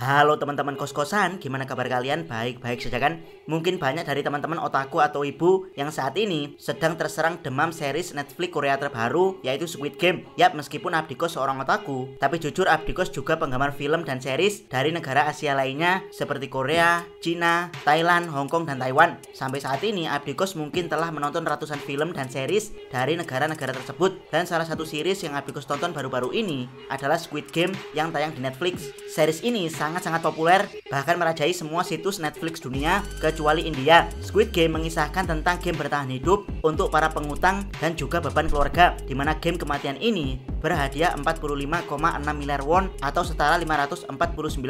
Halo teman-teman kos-kosan, gimana kabar kalian? Baik-baik saja kan? Mungkin banyak dari teman-teman otaku atau ibu yang saat ini sedang terserang demam series Netflix Korea terbaru, yaitu Squid Game. Yap, meskipun Abdikos seorang otaku, tapi jujur Abdikos juga penggemar film dan series dari negara Asia lainnya seperti Korea, Cina, Thailand, Hong Kong, dan Taiwan. Sampai saat ini Abdikos mungkin telah menonton ratusan film dan series dari negara-negara tersebut. Dan salah satu series yang Abdikos tonton baru-baru ini adalah Squid Game yang tayang di Netflix. Series ini sangat populer, bahkan merajai semua situs Netflix dunia kecuali India. Squid Game mengisahkan tentang game bertahan hidup untuk para pengutang dan juga beban keluarga, di mana game kematian ini berhadiah 45,6 miliar won atau setara 549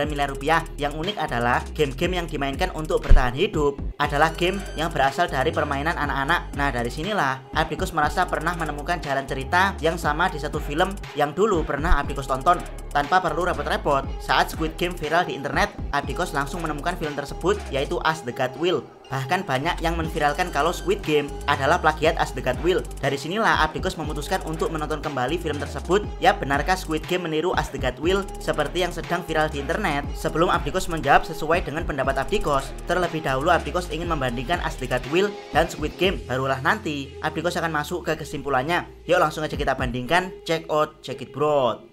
miliar rupiah. Yang unik adalah game-game yang dimainkan untuk bertahan hidup adalah game yang berasal dari permainan anak-anak. Nah, dari sinilah Abdikos merasa pernah menemukan jalan cerita yang sama di satu film yang dulu pernah Abdikos tonton. Tanpa perlu repot-repot, saat Squid Game viral di internet, Abdikos langsung menemukan film tersebut, yaitu As the God Will. Bahkan banyak yang menviralkan kalau Squid Game adalah plagiat As the God Will. Dari sinilah Abdikos memutuskan untuk menonton kembali film tersebut. Ya, benarkah Squid Game meniru As the God Will seperti yang sedang viral di internet? Sebelum Abdikos menjawab sesuai dengan pendapat Abdikos, terlebih dahulu Abdikos ingin membandingkan As the God Will dan Squid Game. Barulah nanti Abdikos akan masuk ke kesimpulannya. Yuk langsung aja kita bandingkan. Check out, check it bro.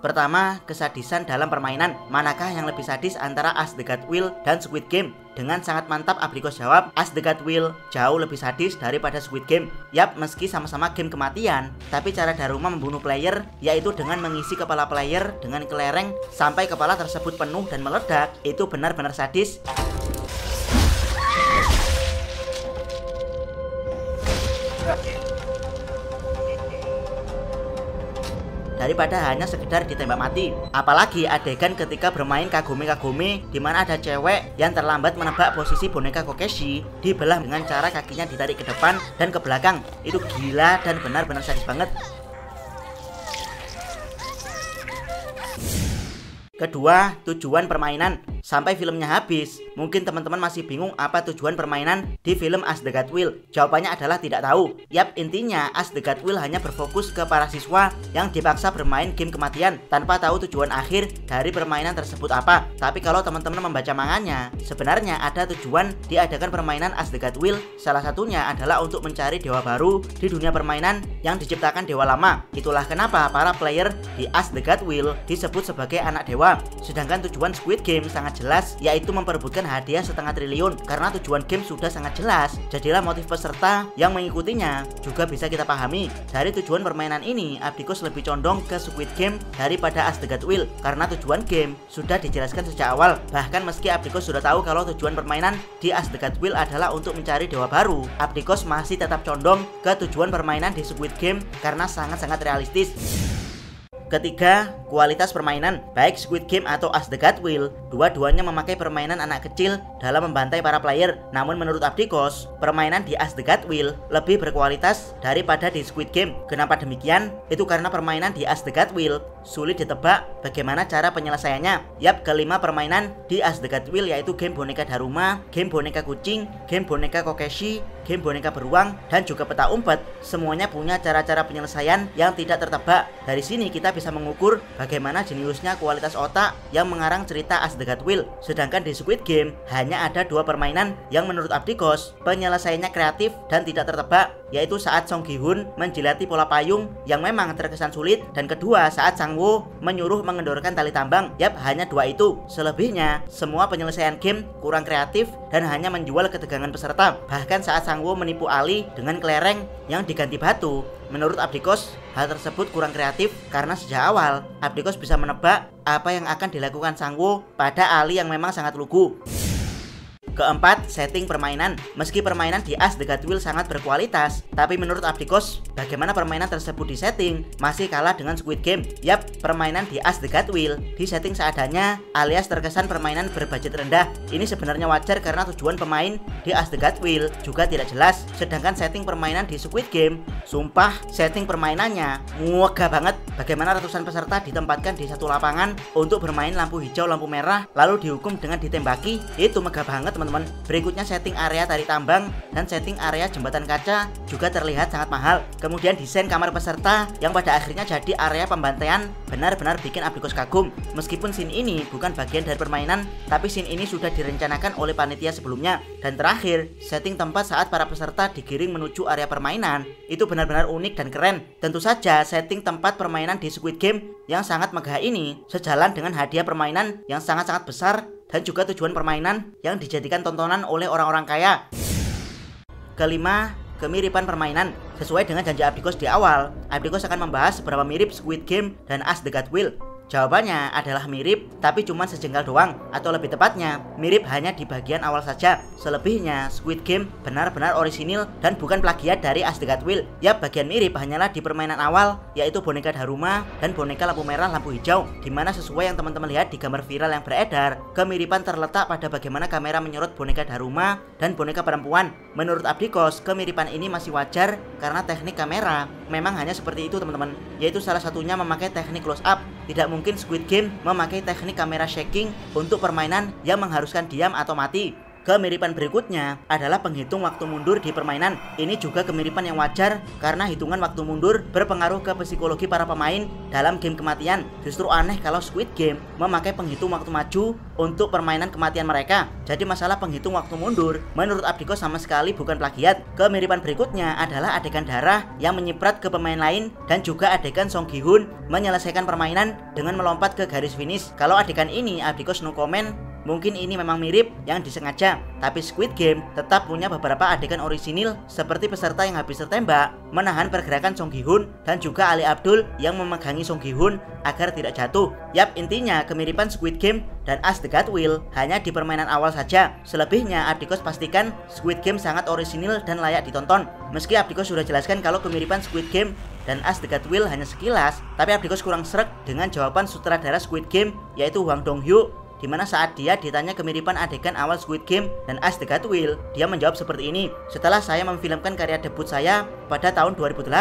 Pertama, kesadisan dalam permainan. Manakah yang lebih sadis antara As the God Will dan Squid Game? Dengan sangat mantap Abdikos jawab, As the God Will jauh lebih sadis daripada Squid Game. Yap, meski sama-sama game kematian, tapi cara Daruma membunuh player, yaitu dengan mengisi kepala player dengan kelereng sampai kepala tersebut penuh dan meledak, itu benar-benar sadis. Daripada hanya sekedar ditembak mati. Apalagi adegan ketika bermain kagome-kagome, di mana ada cewek yang terlambat menebak posisi boneka Kokeshi, dibelah dengan cara kakinya ditarik ke depan dan ke belakang. Itu gila dan benar-benar sadis banget. Kedua, tujuan permainan. Sampai filmnya habis, mungkin teman-teman masih bingung apa tujuan permainan di film As the God Will. Jawabannya adalah tidak tahu. Yap, intinya As the God Will hanya berfokus ke para siswa yang dipaksa bermain game kematian tanpa tahu tujuan akhir dari permainan tersebut apa. Tapi kalau teman-teman membaca manganya, sebenarnya ada tujuan diadakan permainan As the God Will. Salah satunya adalah untuk mencari dewa baru di dunia permainan yang diciptakan dewa lama. Itulah kenapa para player di As the God Will disebut sebagai anak dewa. Sedangkan tujuan Squid Game sangat jelas, yaitu memperebutkan hadiah 1,5 triliun. Karena tujuan game sudah sangat jelas, jadilah motif peserta yang mengikutinya juga bisa kita pahami. Dari tujuan permainan ini, Abdikos lebih condong ke Squid Game daripada As the God Will, karena tujuan game sudah dijelaskan sejak awal. Bahkan meski Abdikos sudah tahu kalau tujuan permainan di As the God Will adalah untuk mencari dewa baru, Abdikos masih tetap condong ke tujuan permainan di Squid Game karena sangat-sangat realistis. Ketiga, kualitas permainan. Baik Squid Game atau As the God Will, dua-duanya memakai permainan anak kecil dalam membantai para player. Namun menurut Abdikos, permainan di As the God Will lebih berkualitas daripada di Squid Game. Kenapa demikian? Itu karena permainan di As the God Will sulit ditebak bagaimana cara penyelesaiannya. Yap, kelima permainan di As the God Will yaitu game boneka Daruma, game boneka kucing, game boneka Kokeshi, game boneka beruang, dan juga peta umpet. Semuanya punya cara-cara penyelesaian yang tidak tertebak. Dari sini kita bisa mengukur bagaimana jeniusnya kualitas otak yang mengarang cerita As the God Will. Sedangkan di Squid Game hanya ada dua permainan yang menurut Abdikos penyelesaiannya kreatif dan tidak tertebak, yaitu saat Song Gi-hun menjilati pola payung yang memang terkesan sulit, dan kedua saat Sang Woo menyuruh mengendorkan tali tambang. Yap, hanya dua itu. Selebihnya semua penyelesaian game kurang kreatif dan hanya menjual ketegangan peserta. Bahkan saat Sang Woo menipu Ali dengan kelereng yang diganti batu, menurut Abdikos hal tersebut kurang kreatif karena sejak awal Abdikos bisa menebak apa yang akan dilakukan Sang Woo pada Ali yang memang sangat lugu. Keempat, setting permainan. Meski permainan di As the God Will sangat berkualitas, tapi menurut Abdikos, bagaimana permainan tersebut disetting masih kalah dengan Squid Game. Yap, permainan di As the God Will disetting seadanya alias terkesan permainan berbudget rendah. Ini sebenarnya wajar karena tujuan pemain di As the God Will juga tidak jelas. Sedangkan setting permainan di Squid Game, sumpah setting permainannya megah banget. Bagaimana ratusan peserta ditempatkan di satu lapangan untuk bermain lampu hijau, lampu merah, lalu dihukum dengan ditembaki. Itu megah banget teman-teman. Berikutnya setting area tarik tambang dan setting area jembatan kaca juga terlihat sangat mahal. Kemudian desain kamar peserta yang pada akhirnya jadi area pembantaian benar-benar bikin Abdikos kagum. Meskipun scene ini bukan bagian dari permainan, tapi scene ini sudah direncanakan oleh panitia sebelumnya. Dan terakhir, setting tempat saat para peserta digiring menuju area permainan itu benar-benar unik dan keren. Tentu saja setting tempat permainan di Squid Game yang sangat megah ini sejalan dengan hadiah permainan yang sangat-sangat besar dan juga tujuan permainan yang dijadikan tontonan oleh orang-orang kaya. Kelima, kemiripan permainan. Sesuai dengan janji Abdikos di awal, Abdikos akan membahas seberapa mirip Squid Game dan Ask the God Will. Jawabannya adalah mirip, tapi cuma sejengkal doang, atau lebih tepatnya, mirip hanya di bagian awal saja. Selebihnya, Squid Game benar-benar orisinil dan bukan plagiat dari Ask the God Will. Ya, bagian mirip hanyalah di permainan awal, yaitu boneka Daruma dan boneka lampu merah lampu hijau, dimana sesuai yang teman-teman lihat di gambar viral yang beredar, kemiripan terletak pada bagaimana kamera menyorot boneka Daruma dan boneka perempuan. Menurut Abdikos, kemiripan ini masih wajar karena teknik kamera memang hanya seperti itu teman-teman, yaitu salah satunya memakai teknik close up. Tidak mungkin Squid Game memakai teknik kamera shaking untuk permainan yang mengharuskan diam atau mati. Kemiripan berikutnya adalah penghitung waktu mundur di permainan. Ini juga kemiripan yang wajar karena hitungan waktu mundur berpengaruh ke psikologi para pemain dalam game kematian. Justru aneh kalau Squid Game memakai penghitung waktu maju untuk permainan kematian mereka. Jadi masalah penghitung waktu mundur menurut Abdikos sama sekali bukan plagiat. Kemiripan berikutnya adalah adegan darah yang menyiprat ke pemain lain dan juga adegan Song Gi Hun menyelesaikan permainan dengan melompat ke garis finish. Kalau adegan ini Abdikos no comment. Mungkin ini memang mirip yang disengaja, tapi Squid Game tetap punya beberapa adegan orisinil seperti peserta yang habis tertembak menahan pergerakan Song Gi Hun dan juga Ali Abdul yang memegangi Song Gi Hun agar tidak jatuh. Yap, intinya kemiripan Squid Game dan Ask the God Will hanya di permainan awal saja. Selebihnya Abdikos pastikan Squid Game sangat orisinil dan layak ditonton. Meski Abdikos sudah jelaskan kalau kemiripan Squid Game dan Ask the God Will hanya sekilas, tapi Abdikos kurang sreg dengan jawaban sutradara Squid Game yaitu Hwang Dong-hyuk, dimana saat dia ditanya kemiripan adegan awal Squid Game dan Ask the God Will, dia menjawab seperti ini. Setelah saya memfilmkan karya debut saya pada tahun 2008,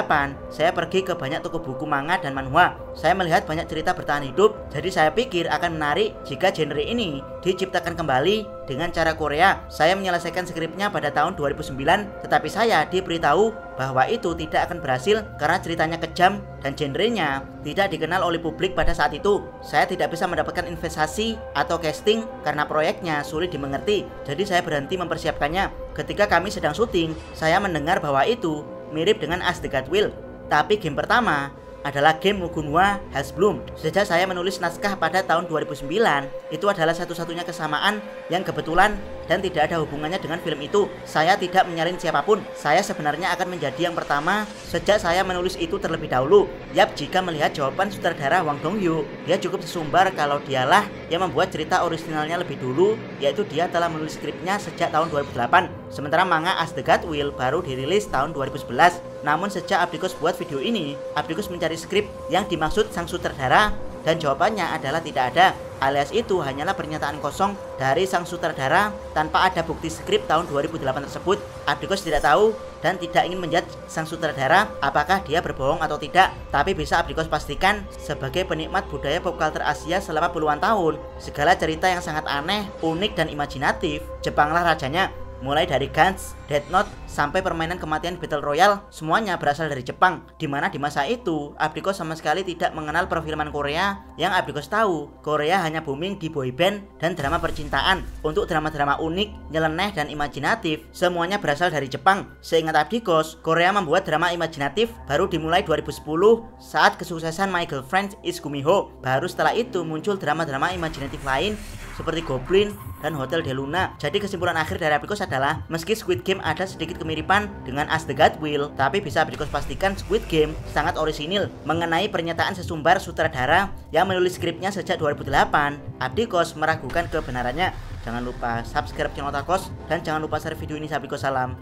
saya pergi ke banyak toko buku manga dan manhwa. Saya melihat banyak cerita bertahan hidup, jadi saya pikir akan menarik jika genre ini diciptakan kembali dengan cara Korea. Saya menyelesaikan skripnya pada tahun 2009, tetapi saya diberitahu bahwa itu tidak akan berhasil karena ceritanya kejam dan genrenya tidak dikenal oleh publik pada saat itu. Saya tidak bisa mendapatkan investasi atau casting karena proyeknya sulit dimengerti, jadi saya berhenti mempersiapkannya. Ketika kami sedang syuting, saya mendengar bahwa itu mirip dengan Ask the God Will, tapi game pertama adalah game Mugunhwa Has Bloom. Sejak saya menulis naskah pada tahun 2009, itu adalah satu-satunya kesamaan yang kebetulan dan tidak ada hubungannya dengan film itu. Saya tidak menyalin siapapun. Saya sebenarnya akan menjadi yang pertama sejak saya menulis itu terlebih dahulu. Yap, jika melihat jawaban sutradara Hwang Dong-hyuk, dia cukup sesumbar kalau dialah yang membuat cerita orisinalnya lebih dulu, yaitu dia telah menulis skripnya sejak tahun 2008. Sementara manga Ask the God Will baru dirilis tahun 2011. Namun sejak Abdikos buat video ini, Abdikos mencari skrip yang dimaksud sang sutradara dan jawabannya adalah tidak ada, alias itu hanyalah pernyataan kosong dari sang sutradara tanpa ada bukti skrip tahun 2008 tersebut. Abdikos tidak tahu dan tidak ingin menjudge sang sutradara apakah dia berbohong atau tidak, tapi bisa Abdikos pastikan sebagai penikmat budaya pop culture Asia selama puluhan tahun, segala cerita yang sangat aneh, unik dan imajinatif, Jepanglah rajanya. Mulai dari Gantz, Death Note, sampai permainan kematian Battle Royale, semuanya berasal dari Jepang. Dimana di masa itu, Abdikos sama sekali tidak mengenal perfilman Korea. Yang Abdikos tahu, Korea hanya booming di boyband dan drama percintaan. Untuk drama-drama unik, nyeleneh, dan imajinatif, semuanya berasal dari Jepang. Seingat Abdikos, Korea membuat drama imajinatif baru dimulai 2010 saat kesuksesan My Girlfriend is Gumiho. Baru setelah itu muncul drama-drama imajinatif lain seperti Goblin dan Hotel de Luna. Jadi kesimpulan akhir dari Abdikos adalah, meski Squid Game ada sedikit kemiripan dengan Ask the God Will, tapi bisa Abdikos pastikan Squid Game sangat orisinil. Mengenai pernyataan sesumbar sutradara yang menulis skripnya sejak 2008, Abdikos meragukan kebenarannya. Jangan lupa subscribe channel Otakos dan jangan lupa share video ini. Abdikos salam.